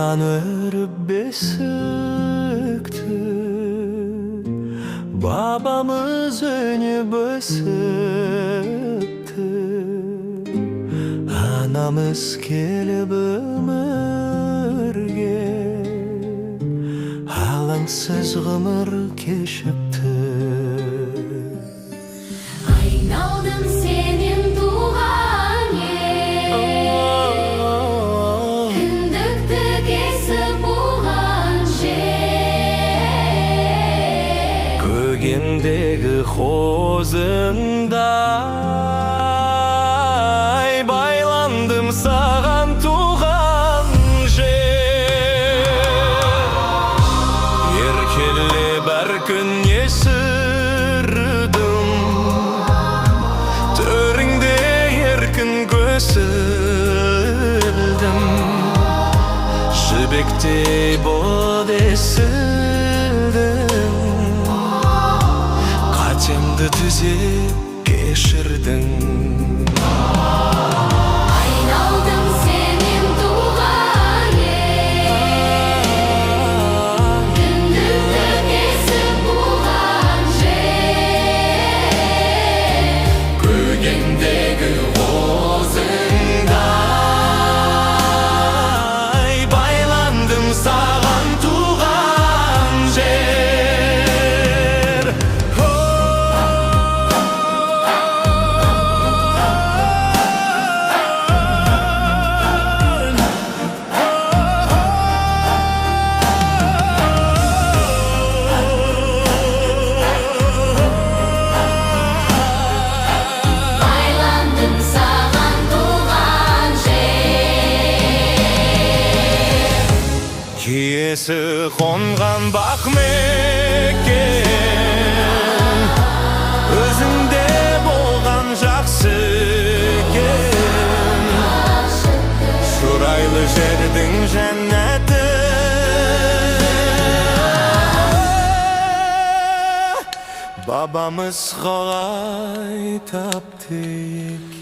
Anan örüp besıktı, babamız önü bösüktü. Anamız kelip ömürge alangsız gımır keşipti. Ayналдым senin tuğan yer, kіндікті кесіп буған жер. Көгемдегі қозындай байландым саған туған жер. Еркеле бір күн есірдім, төріңде еркін көсілдім. Жібектей бол есілдім, қатемді түзеп кешірдің. Ayналдым senin tuğan yer, kіндікті кесіп буған жер. Көгемдегі қозыңдай байландым саған туған жер. Aylandım sağan tuğan жер. Киесі қонған бақ мекен, өзіңде болған жақсы екен. Шұрайлы жердің жәннәті, бабамыз қалай тапты екен.